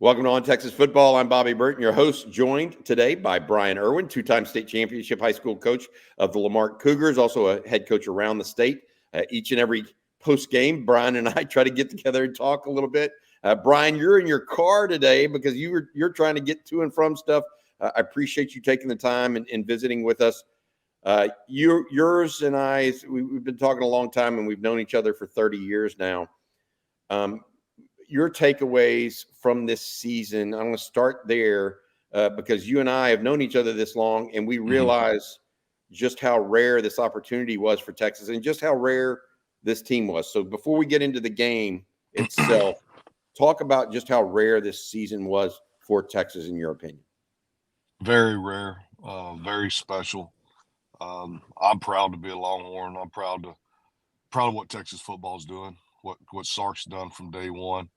Welcome to On Texas Football. I'm Bobby Burton, your host, joined today by Bryan Erwin, two-time state championship high school coach of the Lamar Cougars, also a head coach around the state. Each and every post-game, Bryan and I try to get together and talk a little bit. Bryan, you're in your car today because you're trying to get to and from stuff. I appreciate you taking the time and visiting with us. Yours and I, we've been talking a long time, and we've known each other for 30 years now. Your takeaways from this season. I'm going to start there because you and I have known each other this long, and we realize just how rare this opportunity was for Texas and just how rare this team was. So before we get into the game itself, talk about just how rare this season was for Texas, in your opinion. Very rare, very special. I'm proud to be a Longhorn. I'm proud of what Texas football is doing, what Sark's done from day one.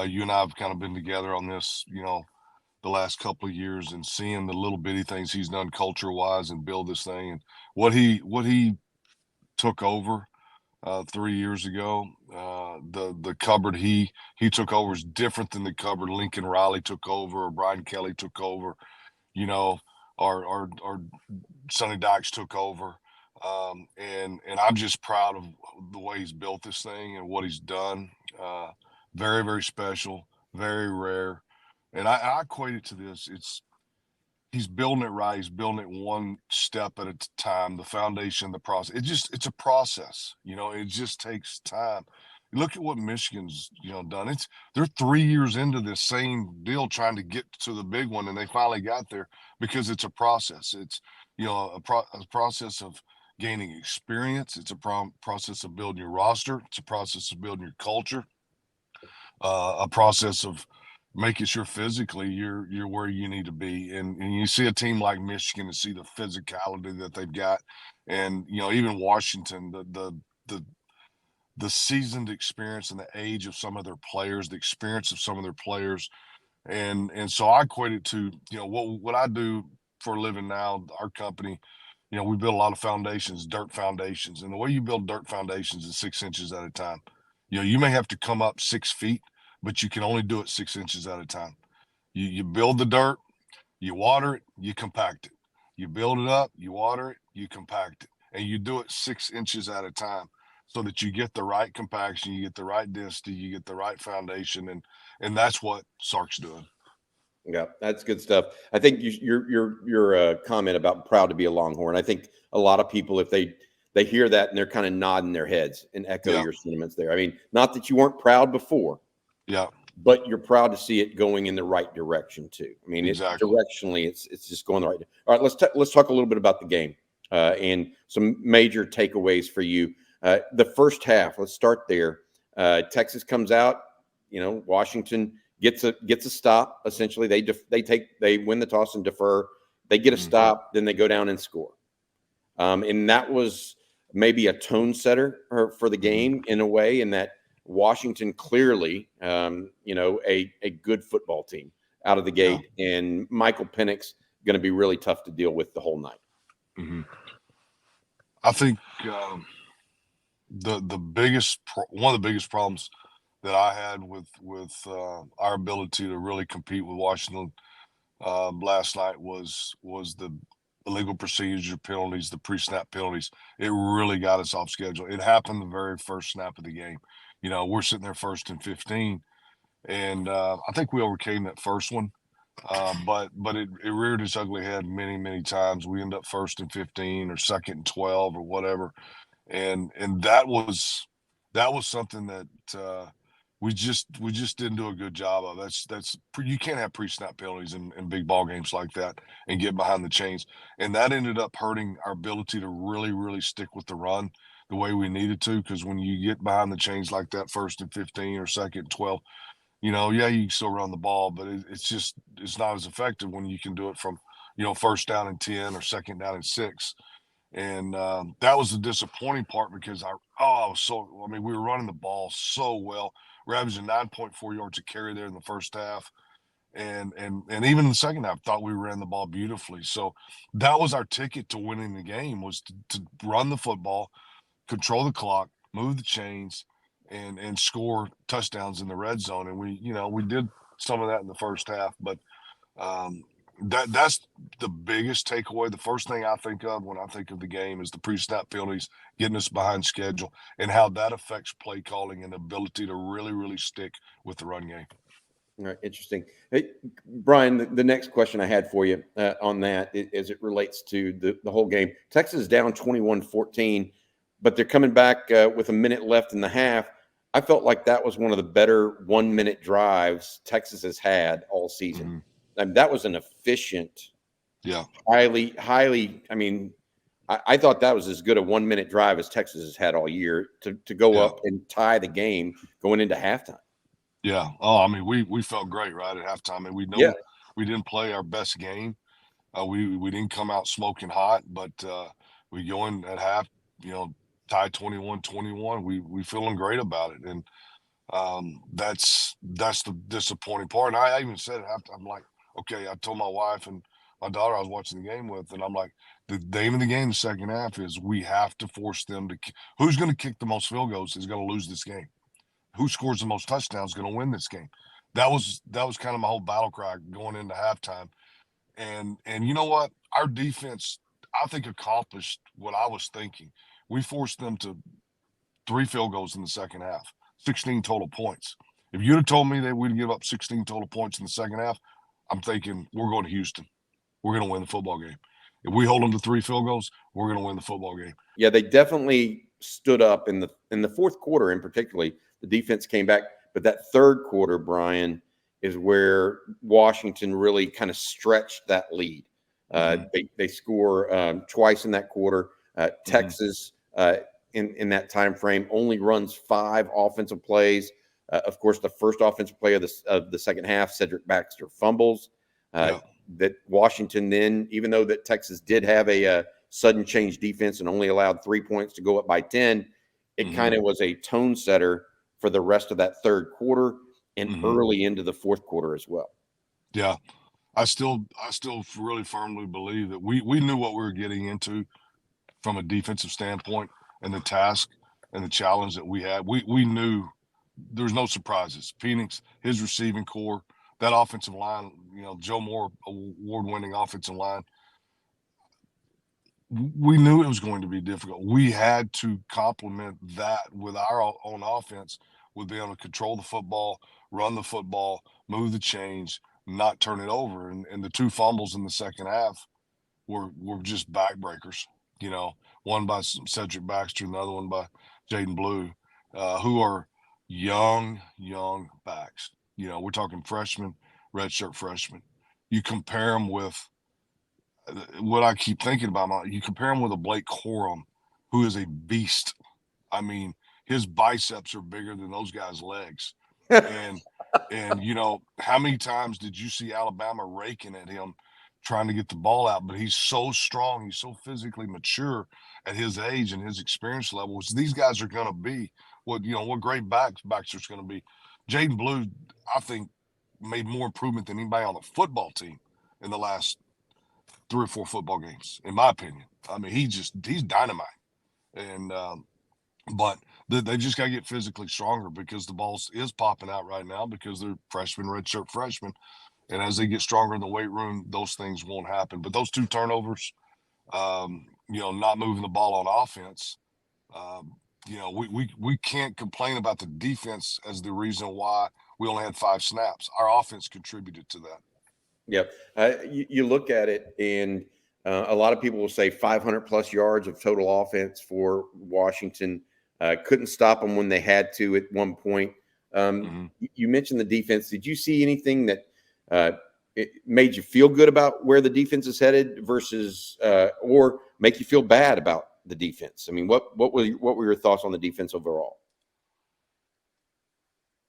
You and I have kind of been together on this, the last couple of years, and seeing the little bitty things he's done culture wise and build this thing, and what he took over 3 years ago. The cupboard he took over is different than the cupboard Lincoln Riley took over or Brian Kelly took over. You know, our Sonny Dykes took over. And I'm just proud of the way he's built this thing and what he's done. Very, very special, very rare. And I equate it to this. He's building it right. He's building it one step at a time. The foundation, the process. It's a process. It just takes time. Look at what Michigan's done. They're 3 years into this same deal, trying to get to the big one, and they finally got there because it's a process. It's a process of gaining experience. It's a process of building your roster. It's a process of building your culture. A process of making sure physically you're where you need to be. And you see a team like Michigan and see the physicality that they've got, and even Washington, the seasoned experience and the age of some of their players, the experience of some of their players. And so I equate it to, what I do for a living now, our company, we build a lot of foundations, dirt foundations. And the way you build dirt foundations is 6 inches at a time. You may have to come up 6 feet, but you can only do it 6 inches at a time. You build the dirt, you water it, you compact it. You build it up, you water it, you compact it. And you do it 6 inches at a time, so that you get the right compaction, you get the right density, you get the right foundation, and that's what Sark's doing. Yeah, that's good stuff. I think your comment about proud to be a Longhorn. I think a lot of people, if they hear that and they're kind of nodding their heads and echo Yeah, your sentiments there. I mean, not that you weren't proud before, yeah, but you're proud to see it going in the right direction too. I mean, exactly. directionally, it's just going the right. All right, let's talk a little bit about the game and some major takeaways for you. The first half. Let's start there. Texas comes out. Washington gets a stop. Essentially, they win the toss and defer. They get a stop, then they go down and score. And that was maybe a tone setter for the game in a way, in that Washington clearly, a good football team out of the Yeah. gate, and Michael Penix going to be really tough to deal with the whole night. hmm I think one of the biggest problems that I had with our ability to really compete with Washington last night was the illegal procedure penalties, the pre-snap penalties. It really got us off schedule. It happened the very first snap of the game. We're sitting there 1st and 15, and I think we overcame that first one. But it reared its ugly head many times. We end up 1st and 15 or 2nd and 12 or whatever, and that was something that we just didn't do a good job of. You can't have pre-snap penalties in big ball games like that and get behind the chains, and that ended up hurting our ability to really stick with the run the way we needed to. Because when you get behind the chains like that, 1st and 15 or 2nd and 12, yeah, you can still run the ball, but it's not as effective when you can do it from 1st down and 10 or 2nd down and 6. And that was the disappointing part, because we were running the ball so well. We're averaging 9.4 yards a carry there in the first half, and even in the second half, thought we ran the ball beautifully. So that was our ticket to winning the game, was to run the football, control the clock, move the chains, and score touchdowns in the red zone. And we did some of that in the first half. But that's the biggest takeaway. The first thing I think of when I think of the game is the pre-snap penalties, getting us behind schedule, and how that affects play calling and ability to really, really stick with the run game. All right, interesting. Hey, Bryan, the next question I had for you on that as it relates to the whole game. Texas is down 21-14, but they're coming back with a minute left in the half. I felt like that was one of the better 1-minute drives Texas has had all season. Mm-hmm. I mean, that was an efficient, Yeah, highly. I mean, I thought that was as good a 1-minute drive as Texas has had all year to go up and tie the game going into halftime. yeah. Oh, I mean, we felt great right at halftime. I mean, we know we didn't play our best game. We didn't come out smoking hot, but we go in at half, tied 21-21. We feeling great about it, and that's the disappointing part. And I even said at halftime, I'm like, okay, I told my wife and my daughter I was watching the game with, and I'm like, the aim of the game the second half is we have to force them to. Who's going to kick the most field goals is going to lose this game. Who scores the most touchdowns is going to win this game. That was kind of my whole battle cry going into halftime. And you know what? Our defense, I think, accomplished what I was thinking. We forced them to 3 field goals in the second half, 16 total points. If you'd have told me that we'd give up 16 total points in the second half, I'm thinking we're going to Houston. We're going to win the football game. If we hold them to 3 field goals, we're going to win the football game. Yeah, they definitely stood up in the fourth quarter, in particularly. The defense came back, but that third quarter, Bryan, is where Washington really kind of stretched that lead. They score twice in that quarter. Texas in that time frame only runs 5 offensive plays. Of course, the first offensive play of the second half, Cedric Baxter fumbles. That Washington then, even though that Texas did have a sudden change defense and only allowed 3 points to go up by 10, it kind of was a tone setter for the rest of that third quarter and early into the fourth quarter as well. Yeah. I still really firmly believe that we knew what we were getting into from a defensive standpoint and the task and the challenge that we had. We knew there was no surprises. Penix, his receiving core, that offensive line, Joe Moore, award-winning offensive line, we knew it was going to be difficult. We had to complement that with our own offense, with being able to control the football, run the football, move the chains, not turn it over. And the 2 fumbles in the second half were just backbreakers. One by Cedric Baxter, and the other one by Jaden Blue, who are young backs. We're talking freshmen, redshirt freshmen. You compare them with what I keep thinking about. You compare him with a Blake Corum, who is a beast. I mean, his biceps are bigger than those guys' legs. And how many times did you see Alabama raking at him trying to get the ball out? But he's so strong. He's so physically mature at his age and his experience levels. These guys are going to be what great Baxter's going to be. Jaden Blue, I think, made more improvement than anybody on the football team in the last 3 or 4 football games, in my opinion. I mean, he's dynamite. And but they just got to get physically stronger, because the ball is popping out right now because they're redshirt freshmen. And as they get stronger in the weight room, those things won't happen. But those 2 turnovers, not moving the ball on offense, we can't complain about the defense as the reason why we only had 5 snaps. Our offense contributed to that. Yep. You look at it, and a lot of people will say 500 plus yards of total offense for Washington. Couldn't stop them when they had to at one point. You mentioned the defense. Did you see anything that it made you feel good about where the defense is headed versus or make you feel bad about the defense? I mean, what were your thoughts on the defense overall?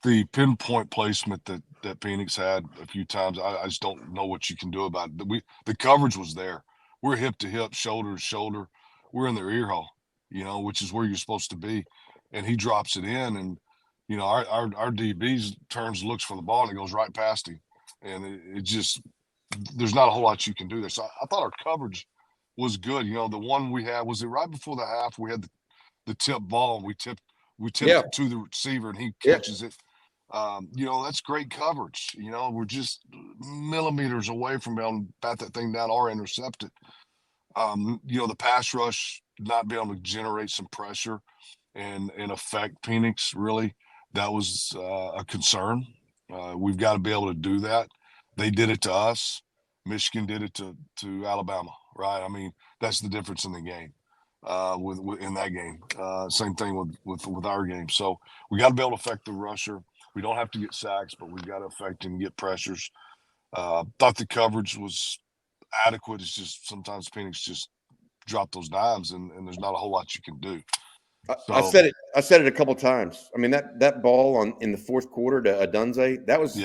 The pinpoint placement that Penix had a few times, I just don't know what you can do about it. The coverage was there. We're hip to hip, shoulder to shoulder. We're in their ear hole, which is where you're supposed to be. And he drops it in, and our DB's turns, looks for the ball, and it goes right past him. And it just, there's not a whole lot you can do there. So I thought our coverage was good. The one we had, was it right before the half? We had the tip ball, and we tipped it to the receiver, and he catches it. That's great coverage. We're just millimeters away from being able to bat that thing down or intercept it. The pass rush not being able to generate some pressure and affect Penix, really, that was a concern. We've got to be able to do that. They did it to us. Michigan did it to Alabama, right? I mean, that's the difference in the game. With in that game, same thing with our game. So we got to be able to affect the rusher. We don't have to get sacks, but we've got to affect and get pressures. Thought the coverage was adequate. It's just sometimes Penix just drop those dimes, and there's not a whole lot you can do. I So said it. I said it a couple times. I mean that ball in the fourth quarter to Adunze, that was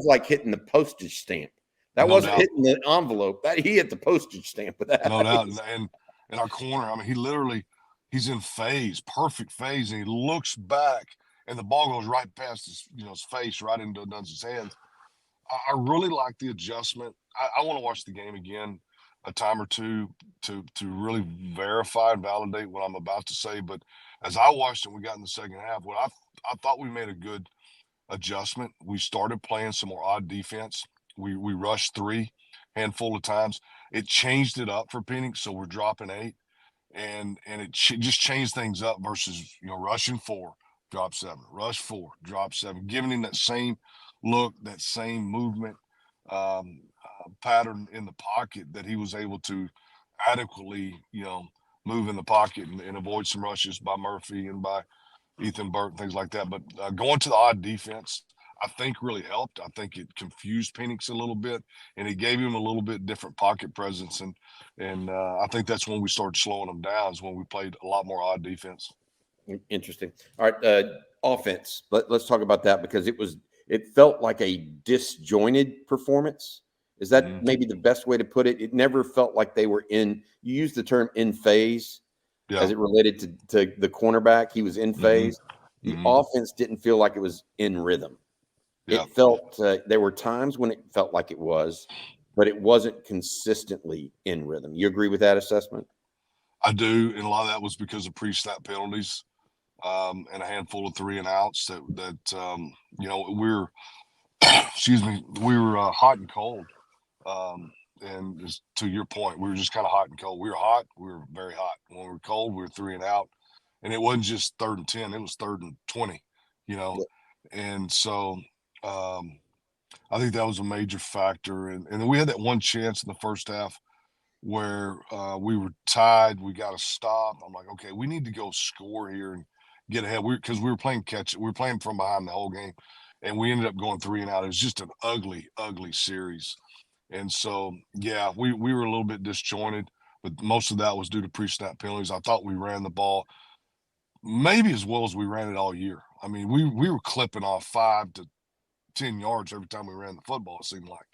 like hitting the postage stamp. That no wasn't doubt, hitting the envelope. That he hit the postage stamp with that. no doubt, and in our corner, I mean, he's in phase, perfect phase, and he looks back, and the ball goes right past his face, right into Dunze's hands. I really like the adjustment. I want to watch the game again a time or two to really verify and validate what I'm about to say. But as I watched it, we got in the second half. What I thought we made a good adjustment. We started playing some more odd defense. We rushed 3 handful of times. It changed it up for Penix, so we're dropping 8, and it just changed things up versus rushing 4, drop 7, rush 4, drop 7, giving him that same look, that same movement pattern in the pocket that he was able to adequately move in the pocket and avoid some rushes by Murphy and by Ethan Burton, things like that. But going to the odd defense, I think really helped. I think it confused Penix a little bit, and it gave him a little bit different pocket presence. And I think that's when we started slowing them down, is when we played a lot more odd defense. Interesting. All right, offense. Let's talk about that because it felt like a disjointed performance. Is that maybe the best way to put it? It never felt like they were in. You used the term in phase. Yeah. As it related to the cornerback. He was in phase. The offense didn't feel like it was in rhythm. Yeah. It felt there were times when it felt like it was, but it wasn't consistently in rhythm. You agree with that assessment? I do, and a lot of that was because of pre-snap penalties and a handful of 3 and outs that we're excuse me, we were hot and cold. And just to your point, we were just kind of hot and cold. We were hot. We were very hot. When we were cold, we were 3 and out. And it wasn't just 3rd and 10. It was 3rd and 20, Yeah. And so I think that was a major factor. And then we had that one chance in the first half where we were tied. We got to stop. I'm like, okay, we need to go score here and get ahead. Because we were playing catch. We were playing from behind the whole game. And we ended up going 3 and out. It was just an ugly, ugly series. And so, yeah, we were a little bit disjointed, but most of that was due to pre-snap penalties. I thought we ran the ball maybe as well as we ran it all year. I mean, we were clipping off 5 to 10 yards every time we ran the football, it seemed like.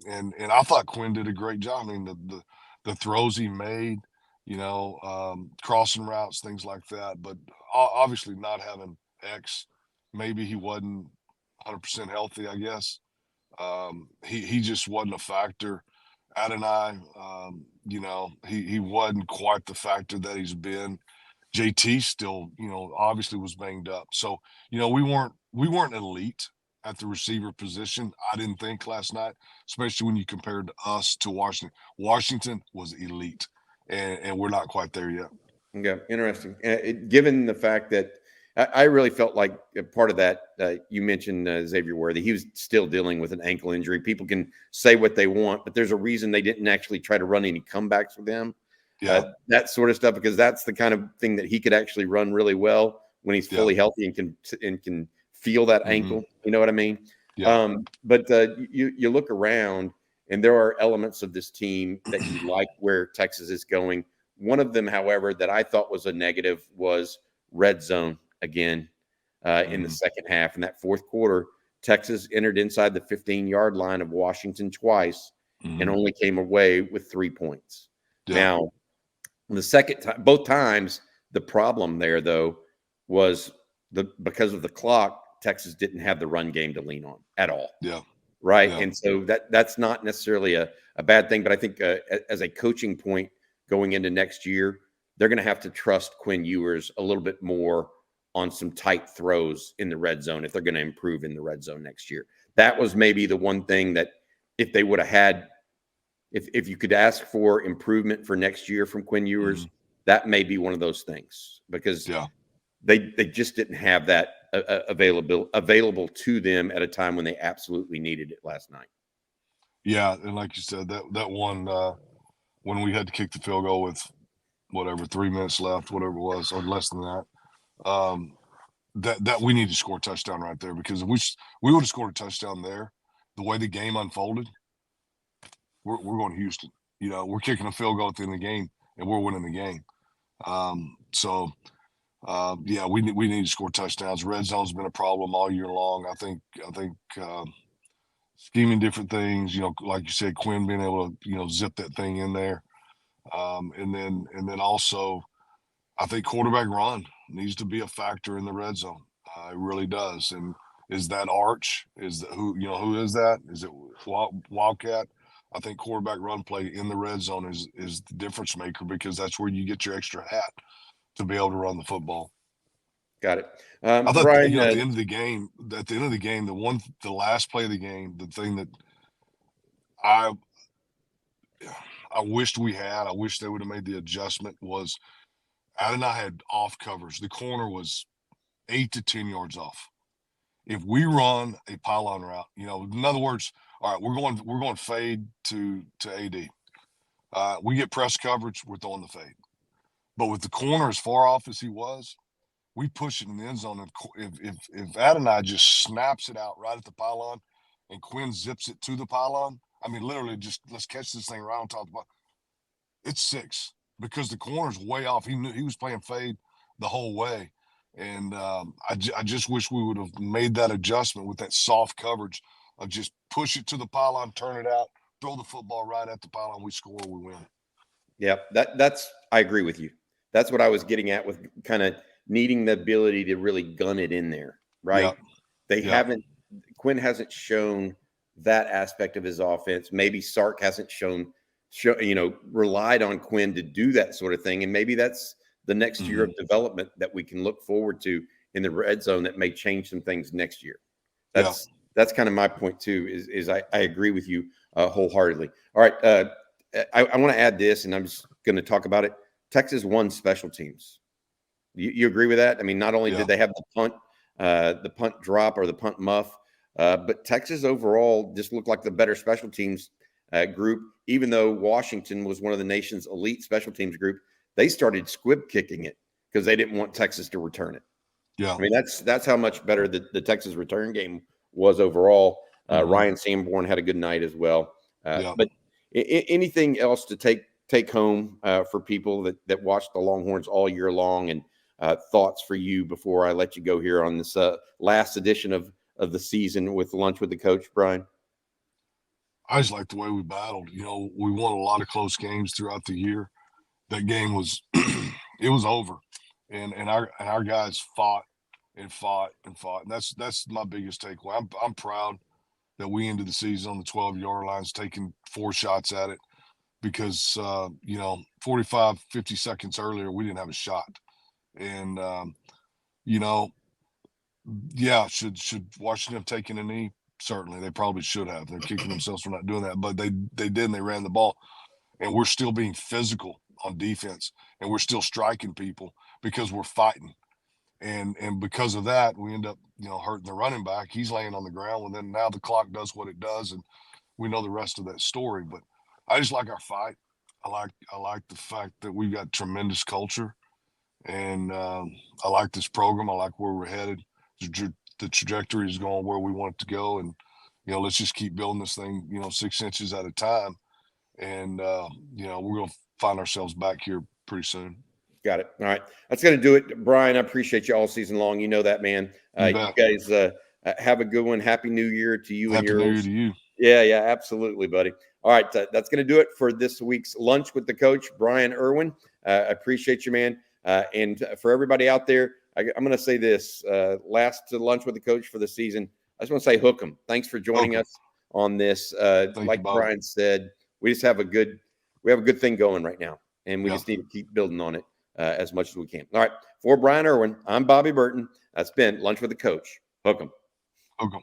And I thought Quinn did a great job. I mean, the throws he made, crossing routes, things like that. But obviously not having X, maybe he wasn't 100% healthy, I guess. He just wasn't a factor. Adonai, he wasn't quite the factor that he's been. JT still, obviously was banged up. So, we weren't elite at the receiver position, I didn't think last night, especially when you compared us to Washington. Washington was elite, and we're not quite there yet. Yeah, interesting. Given the fact that I really felt like a part of that, you mentioned Xavier Worthy. He was still dealing with an ankle injury. People can say what they want, but there's a reason they didn't actually try to run any comebacks with him. Yeah. That sort of stuff, because that's the kind of thing that he could actually run really well when he's fully healthy and can feel that ankle. You know what I mean? Yeah. But you look around, and there are elements of this team that you like where Texas is going. One of them, however, that I thought was a negative was red zone again in the second half. In that fourth quarter, Texas entered inside the 15-yard line of Washington twice and only came away with 3 points. Yeah. Now, the second time, both times, the problem there, though, was because of the clock, Texas didn't have the run game to lean on at all. Yeah. Right. Yeah. And so that's not necessarily a bad thing. But I think as a coaching point going into next year, they're going to have to trust Quinn Ewers a little bit more on some tight throws in the red zone if they're going to improve in the red zone next year. That was maybe the one thing that if they would have had, if you could ask for improvement for next year from Quinn Ewers, that may be one of those things, because they just didn't have that available to them at a time when they absolutely needed it last night. Yeah, and like you said, that one when we had to kick the field goal with 3 minutes left, whatever it was, or less than that, that we need to score a touchdown right there, because if we would have scored a touchdown there, the way the game unfolded, we're going to Houston. We're kicking a field goal at the end of the game, and we're winning the game. We need to score touchdowns. Red zone's been a problem all year long. I think scheming different things, like you said, Quinn being able to, zip that thing in there. And then also, I think quarterback run needs to be a factor in the red zone. It really does. And is that Arch? Who is that? Is it Wildcat? I think quarterback run play in the red zone is the difference maker, because that's where you get your extra hat to be able to run the football. Got it. I thought, Bryan, at the end of the game, the last play of the game, the thing that I wished we had, I wish they would have made the adjustment, was Adonai had off covers. The corner was 8 to 10 yards off. If we run a pylon route, in other words, all right, we're going fade to AD. We get press coverage, we're throwing the fade. But with the corner as far off as he was, we push it in the end zone. And if Adonai just snaps it out right at the pylon and Quinn zips it to the pylon, I mean, literally just, let's catch this thing right on top of the pylon, it's 6, because the corner's way off. He knew he was playing fade the whole way. And I just wish we would have made that adjustment with that soft coverage of just push it to the pylon, turn it out, throw the football right at the pylon, we score, we win. Yeah, that's I agree with you. That's what I was getting at with kind of needing the ability to really gun it in there, right? Yep. Quinn hasn't shown that aspect of his offense. Maybe Sark hasn't relied on Quinn to do that sort of thing. And maybe that's the next year of development that we can look forward to in the red zone that may change some things next year. That's kind of my point too, is I agree with you wholeheartedly. All right. I want to add this, and I'm just going to talk about it. Texas won special teams. You agree with that? I mean, not only did they have the punt drop or the punt muff, but Texas overall just looked like the better special teams group. Even though Washington was one of the nation's elite special teams group, they started squib kicking it because they didn't want Texas to return it. Yeah, I mean, that's how much better the Texas return game was overall. Ryan Sanborn had a good night as well. But anything else to take home for people that watched the Longhorns all year long, and thoughts for you before I let you go here on this last edition of the season with Lunch with the Coach, Bryan? I just like the way we battled. We won a lot of close games throughout the year. That game was it was over, and our guys fought and fought and fought, and that's my biggest takeaway. I'm proud that we ended the season on the 12-yard lines, taking 4 shots at it, because 45, 50 seconds earlier we didn't have a shot. And should Washington have taken a knee? Certainly, they probably should have. They're kicking themselves for not doing that, but they did, and they ran the ball, and we're still being physical on defense, and we're still striking people because we're fighting. And because of that, we end up, hurting the running back. He's laying on the ground, and then now the clock does what it does, and we know the rest of that story. But I just like our fight. I like the fact that we've got tremendous culture, and I like this program. I like where we're headed. The trajectory is going where we want it to go, and let's just keep building this thing, 6 inches at a time, and we're going to find ourselves back here pretty soon. Got it. All right. That's going to do it. Bryan, I appreciate you all season long. You know that, man. You guys have a good one. Happy New Year to you and yours. Happy New Year to you. Yeah, absolutely, buddy. All right. That's going to do it for this week's Lunch with the Coach, Bryan Erwin. I appreciate you, man. And for everybody out there, I'm going to say this, last Lunch with the Coach for the season. I just want to say hook 'em. Thanks for joining us on this. Like Bryan said, we just have a good thing going right now, and we just need to keep building on it as much as we can. All right. For Bryan Erwin, I'm Bobby Burton. That's been Lunch with the Coach. Hook 'em. Hook 'em.